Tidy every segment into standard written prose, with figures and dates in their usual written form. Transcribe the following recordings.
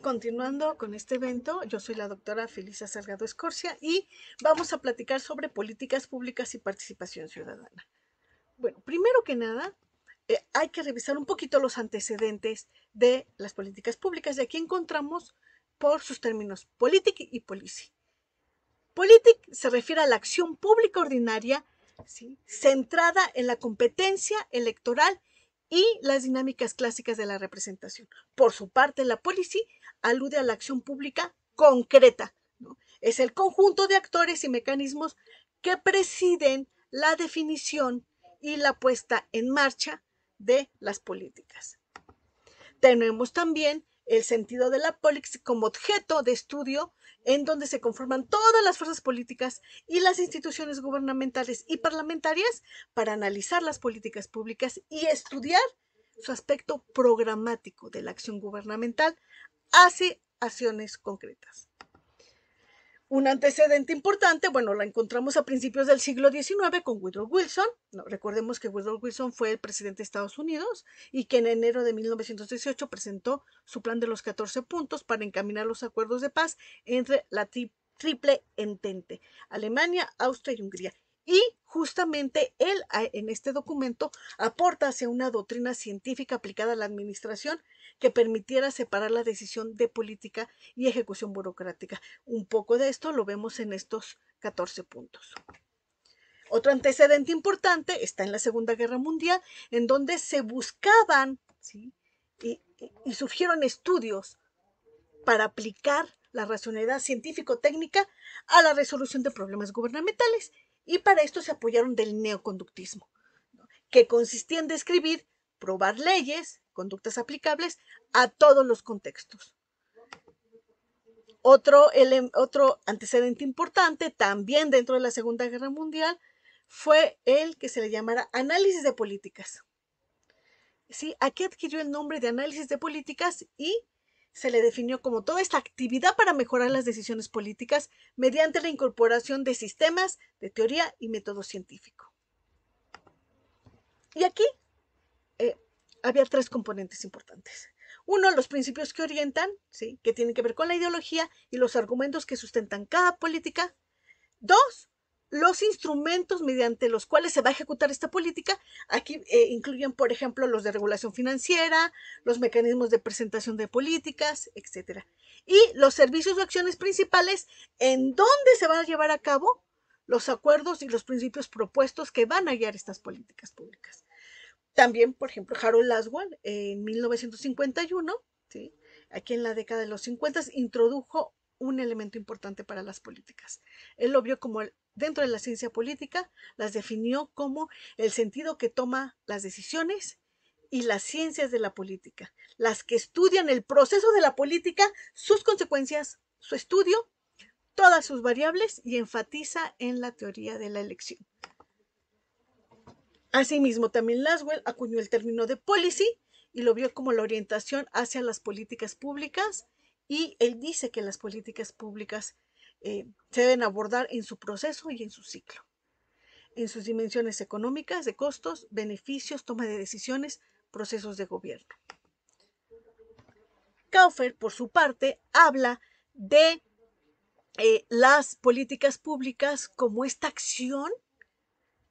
Continuando con este evento, yo soy la doctora Felisa Salgado Escorcia y vamos a platicar sobre políticas públicas y participación ciudadana. Bueno, primero que nada, hay que revisar un poquito los antecedentes de las políticas públicas. Y aquí encontramos por sus términos politic y policy. Politic se refiere a la acción pública ordinaria, ¿sí?, centrada en la competencia electoral y las dinámicas clásicas de la representación. Por su parte, la policy alude a la acción pública concreta, ¿no? Es el conjunto de actores y mecanismos que presiden la definición y la puesta en marcha de las políticas. Tenemos también el sentido de la polis como objeto de estudio en donde se conforman todas las fuerzas políticas y las instituciones gubernamentales y parlamentarias para analizar las políticas públicas y estudiar su aspecto programático de la acción gubernamental hacia acciones concretas. Un antecedente importante, bueno, la encontramos a principios del siglo XIX con Woodrow Wilson. No, recordemos que Woodrow Wilson fue el presidente de Estados Unidos y que en enero de 1918 presentó su plan de los 14 puntos para encaminar los acuerdos de paz entre la triple entente, Alemania, Austria y Hungría. Y justamente él en este documento aporta hacia una doctrina científica aplicada a la administración que permitiera separar la decisión de política y ejecución burocrática. Un poco de esto lo vemos en estos 14 puntos. Otro antecedente importante está en la Segunda Guerra Mundial, en donde se buscaban, ¿sí?, y surgieron estudios para aplicar la racionalidad científico-técnica a la resolución de problemas gubernamentales. Y para esto se apoyaron del neoconductismo, ¿no?, que consistía en describir, probar leyes, conductas aplicables a todos los contextos. Otro antecedente importante, también dentro de la Segunda Guerra Mundial, fue el que se le llamara análisis de políticas. ¿Sí? Aquí adquirió el nombre de análisis de políticas y se le definió como toda esta actividad para mejorar las decisiones políticas mediante la incorporación de sistemas de teoría y método científico. Y aquí había tres componentes importantes. Uno, los principios que orientan, ¿sí?, que tienen que ver con la ideología y los argumentos que sustentan cada política. Dos, los instrumentos mediante los cuales se va a ejecutar esta política. Aquí incluyen, por ejemplo, los de regulación financiera, los mecanismos de presentación de políticas, etc. Y los servicios o acciones principales en donde se van a llevar a cabo los acuerdos y los principios propuestos que van a guiar estas políticas públicas. También, por ejemplo, Harold Laswell en 1951, ¿sí?, aquí en la década de los 50, introdujo un elemento importante para las políticas. Él lo vio como, dentro de la ciencia política, las definió como el sentido que toma las decisiones y las ciencias de la política, las que estudian el proceso de la política, sus consecuencias, su estudio, todas sus variables, y enfatiza en la teoría de la elección. Asimismo, también Laswell acuñó el término de policy y lo vio como la orientación hacia las políticas públicas, y él dice que las políticas públicas se deben abordar en su proceso y en su ciclo, en sus dimensiones económicas, de costos, beneficios, toma de decisiones, procesos de gobierno. Kaufer, por su parte, habla de las políticas públicas como esta acción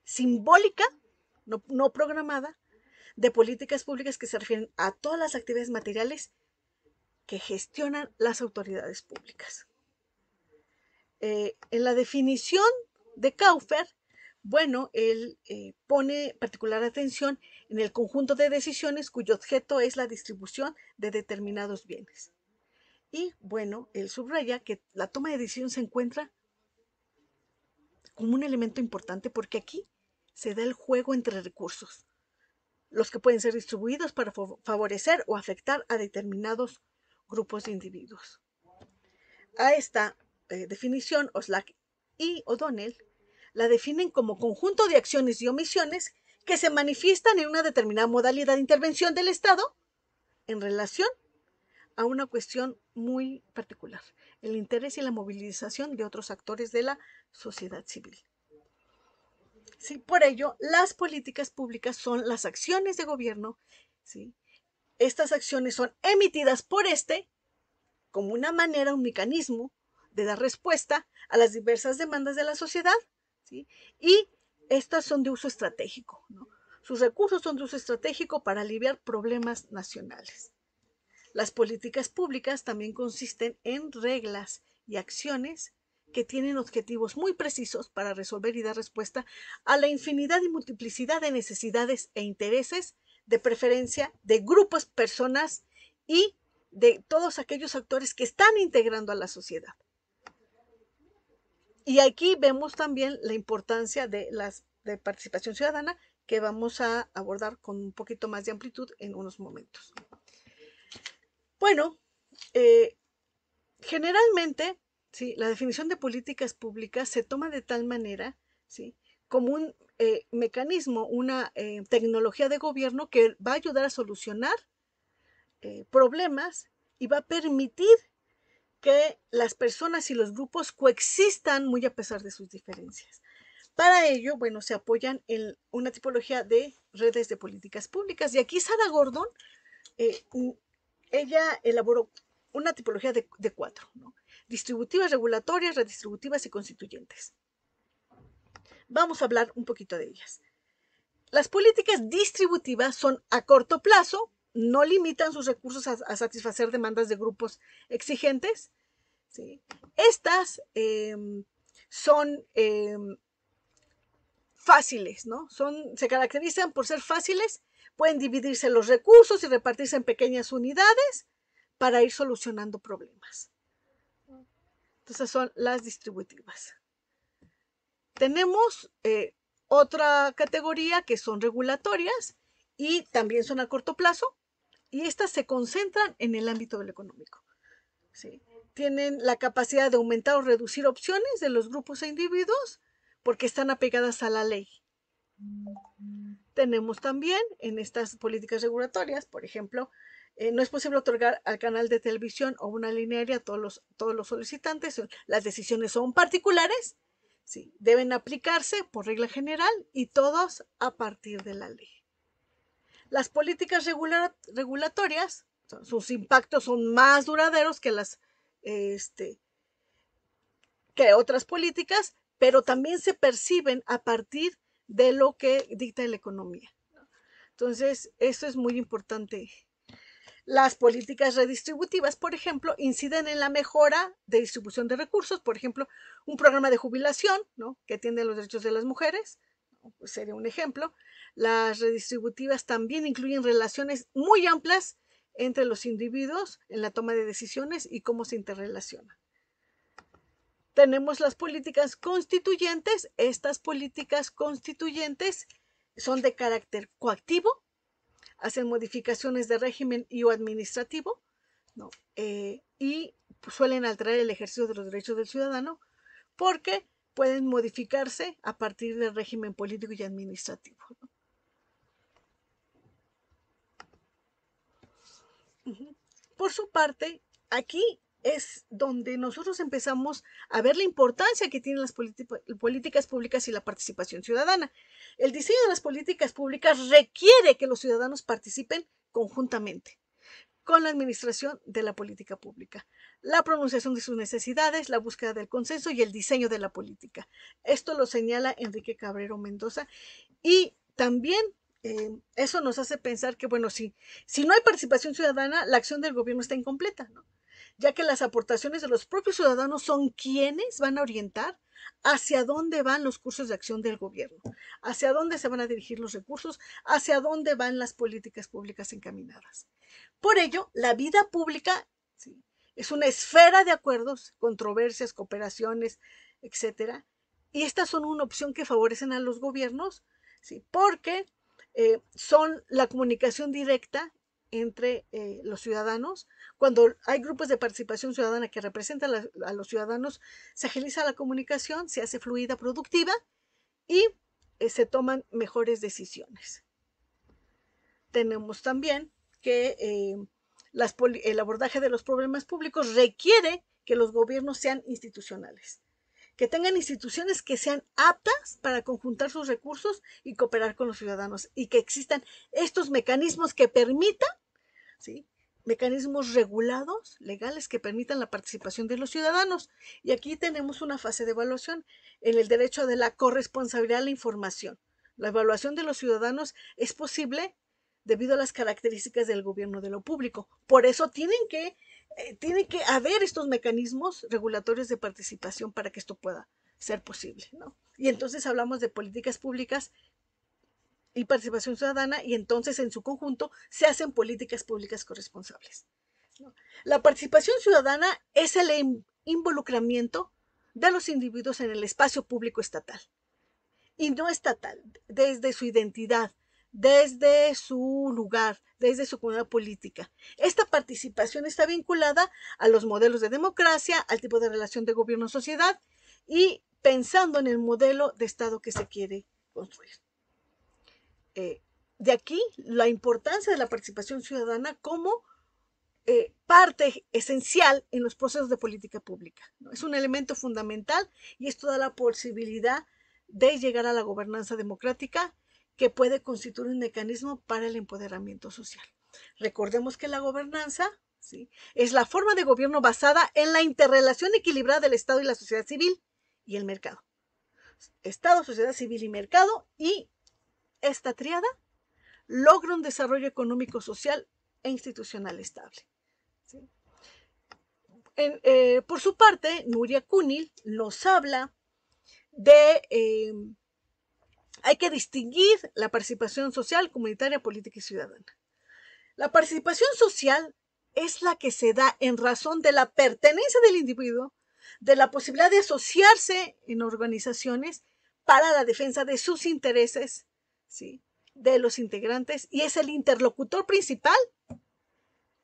simbólica, no programada, de políticas públicas que se refieren a todas las actividades materiales que gestionan las autoridades públicas. En la definición de Kaufer, bueno, él pone particular atención en el conjunto de decisiones cuyo objeto es la distribución de determinados bienes. Y bueno, él subraya que la toma de decisión se encuentra como un elemento importante porque aquí se da el juego entre recursos, los que pueden ser distribuidos para favorecer o afectar a determinados grupos de individuos. A esta definición, Oslac y O'Donnell la definen como conjunto de acciones y omisiones que se manifiestan en una determinada modalidad de intervención del Estado en relación a una cuestión muy particular, el interés y la movilización de otros actores de la sociedad civil. Sí, por ello, las políticas públicas son las acciones de gobierno, ¿sí? Estas acciones son emitidas por este como una manera, un mecanismo de dar respuesta a las diversas demandas de la sociedad, ¿sí? Y estas son de uso estratégico, ¿no? Sus recursos son de uso estratégico para aliviar problemas nacionales. Las políticas públicas también consisten en reglas y acciones que tienen objetivos muy precisos para resolver y dar respuesta a la infinidad y multiplicidad de necesidades e intereses, de preferencia de grupos, personas y de todos aquellos actores que están integrando a la sociedad. Y aquí vemos también la importancia de de participación ciudadana, que vamos a abordar con un poquito más de amplitud en unos momentos. Bueno, generalmente, ¿sí?, la definición de políticas públicas se toma de tal manera, ¿sí?, como un mecanismo, una tecnología de gobierno que va a ayudar a solucionar problemas y va a permitir que las personas y los grupos coexistan muy a pesar de sus diferencias. Para ello, bueno, se apoyan en una tipología de redes de políticas públicas. Y aquí Sarah Gordon, eh, ella elaboró una tipología de cuatro, ¿no? Distributivas, regulatorias, redistributivas y constituyentes. Vamos a hablar un poquito de ellas. Las políticas distributivas son a corto plazo, no limitan sus recursos a satisfacer demandas de grupos exigentes, ¿sí? Estas son fáciles, ¿no? Se caracterizan por ser fáciles, pueden dividirse los recursos y repartirse en pequeñas unidades para ir solucionando problemas. Entonces son las distributivas. Tenemos otra categoría que son regulatorias y también son a corto plazo, y estas se concentran en el ámbito del económico, ¿sí? Tienen la capacidad de aumentar o reducir opciones de los grupos e individuos porque están apegadas a la ley. Tenemos también en estas políticas regulatorias, por ejemplo, no es posible otorgar al canal de televisión o una línea aérea a todos los solicitantes. Las decisiones son particulares, ¿sí?, deben aplicarse por regla general y todos a partir de la ley. Las políticas regulatorias, sus impactos son más duraderos que que otras políticas, pero también se perciben a partir de lo que dicta la economía. Entonces, eso es muy importante. Las políticas redistributivas, por ejemplo, inciden en la mejora de distribución de recursos, por ejemplo, un programa de jubilación, ¿no?, que atiende a los derechos de las mujeres, ¿no?, pues sería un ejemplo. Las redistributivas también incluyen relaciones muy amplias entre los individuos en la toma de decisiones y cómo se interrelacionan. Tenemos las políticas constituyentes. Estas políticas constituyentes son de carácter coactivo, hacen modificaciones de régimen y o administrativo, ¿no?, y suelen alterar el ejercicio de los derechos del ciudadano porque pueden modificarse a partir del régimen político y administrativo, ¿no? Por su parte, aquí es donde nosotros empezamos a ver la importancia que tienen las políticas públicas y la participación ciudadana. El diseño de las políticas públicas requiere que los ciudadanos participen conjuntamente con la administración de la política pública, la pronunciación de sus necesidades, la búsqueda del consenso y el diseño de la política. Esto lo señala Enrique Cabrero Mendoza, y también eso nos hace pensar que, bueno, si no hay participación ciudadana, la acción del gobierno está incompleta, ¿no?, ya que las aportaciones de los propios ciudadanos son quienes van a orientar hacia dónde van los cursos de acción del gobierno, hacia dónde se van a dirigir los recursos, hacia dónde van las políticas públicas encaminadas. Por ello, la vida pública, ¿sí?, es una esfera de acuerdos, controversias, cooperaciones, etcétera, y estas son una opción que favorecen a los gobiernos, ¿sí?, porque son la comunicación directa entre los ciudadanos. Cuando hay grupos de participación ciudadana que representan a los ciudadanos, se agiliza la comunicación, se hace fluida, productiva, y se toman mejores decisiones. Tenemos también que el abordaje de los problemas públicos requiere que los gobiernos sean institucionales, que tengan instituciones que sean aptas para conjuntar sus recursos y cooperar con los ciudadanos, y que existan estos mecanismos que permitan, ¿sí?, mecanismos regulados, legales, que permitan la participación de los ciudadanos. Y aquí tenemos una fase de evaluación en el derecho de la corresponsabilidad a la información. La evaluación de los ciudadanos es posible debido a las características del gobierno de lo público. Por eso tiene que haber estos mecanismos regulatorios de participación para que esto pueda ser posible, ¿no? Y entonces hablamos de políticas públicas y participación ciudadana, y entonces en su conjunto se hacen políticas públicas corresponsables, ¿no? La participación ciudadana es el involucramiento de los individuos en el espacio público estatal y no estatal, desde su identidad, desde su lugar, desde su comunidad política. Esta participación está vinculada a los modelos de democracia, al tipo de relación de gobierno-sociedad y pensando en el modelo de Estado que se quiere construir. De aquí la importancia de la participación ciudadana como parte esencial en los procesos de política pública, ¿no? Es un elemento fundamental y esto da la posibilidad de llegar a la gobernanza democrática que puede constituir un mecanismo para el empoderamiento social. Recordemos que la gobernanza, ¿sí?, es la forma de gobierno basada en la interrelación equilibrada del Estado y la sociedad civil y el mercado. Estado, sociedad civil y mercado, y esta tríada logra un desarrollo económico, social e institucional estable, ¿sí? Por su parte, Nuria Cunil nos habla de hay que distinguir la participación social, comunitaria, política y ciudadana. La participación social es la que se da en razón de la pertenencia del individuo, de la posibilidad de asociarse en organizaciones para la defensa de sus intereses, ¿sí?, de los integrantes, y es el interlocutor principal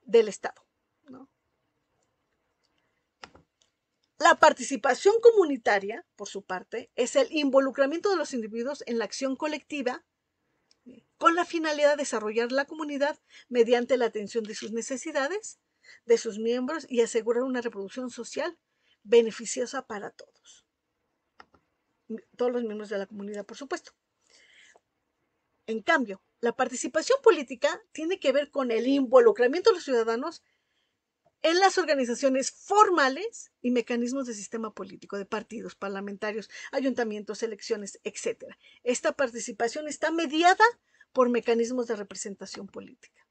del Estado, ¿no? La participación comunitaria, por su parte, es el involucramiento de los individuos en la acción colectiva con la finalidad de desarrollar la comunidad mediante la atención de sus necesidades, de sus miembros, y asegurar una reproducción social beneficiosa para todos los miembros de la comunidad, por supuesto. En cambio, la participación política tiene que ver con el involucramiento de los ciudadanos en las organizaciones formales y mecanismos de sistema político, de partidos, parlamentarios, ayuntamientos, elecciones, etc. Esta participación está mediada por mecanismos de representación política.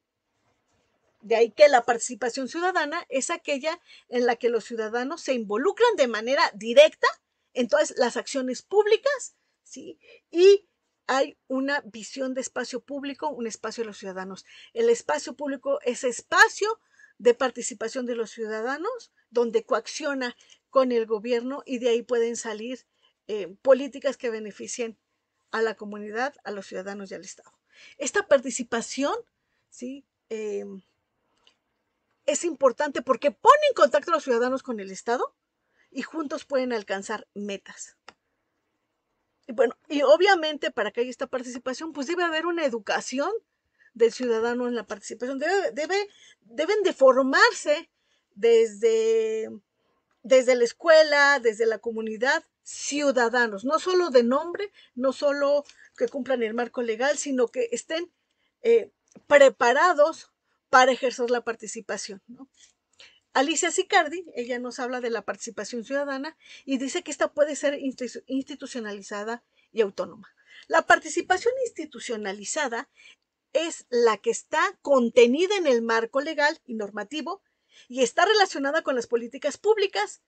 De ahí que la participación ciudadana es aquella en la que los ciudadanos se involucran de manera directa en todas las acciones públicas, ¿sí?, y hay una visión de espacio público, un espacio de los ciudadanos. El espacio público es espacio de participación de los ciudadanos, donde coacciona con el gobierno, y de ahí pueden salir políticas que beneficien a la comunidad, a los ciudadanos y al Estado. Esta participación, ¿sí?, es importante porque pone en contacto a los ciudadanos con el Estado y juntos pueden alcanzar metas. Y bueno, y obviamente para que haya esta participación, pues debe haber una educación del ciudadano en la participación. Deben de formarse desde la escuela, desde la comunidad, ciudadanos, no solo de nombre, no solo que cumplan el marco legal, sino que estén preparados para ejercer la participación, ¿no? Alicia Sicardi, ella nos habla de la participación ciudadana y dice que esta puede ser institucionalizada y autónoma. La participación institucionalizada es la que está contenida en el marco legal y normativo y está relacionada con las políticas públicas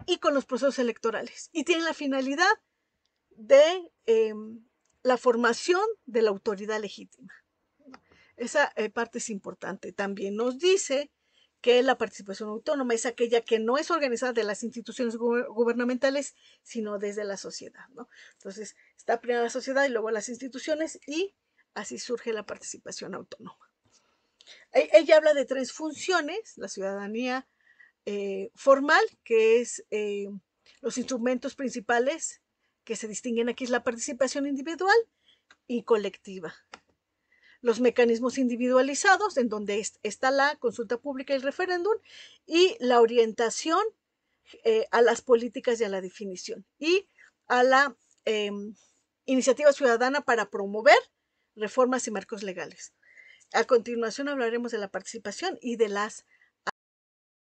y con los procesos electorales, y tiene la finalidad de la formación de la autoridad legítima. Esa parte es importante. También nos dice que la participación autónoma es aquella que no es organizada de las instituciones gubernamentales, sino desde la sociedad, ¿no? Entonces, está primero la sociedad y luego las instituciones, y así surge la participación autónoma. Ella habla de tres funciones: la ciudadanía formal, que es los instrumentos principales que se distinguen aquí, es la participación individual y colectiva. Los mecanismos individualizados, en donde está la consulta pública y el referéndum, y la orientación a las políticas y a la definición, y a la iniciativa ciudadana para promover reformas y marcos legales. A continuación hablaremos de la participación y de las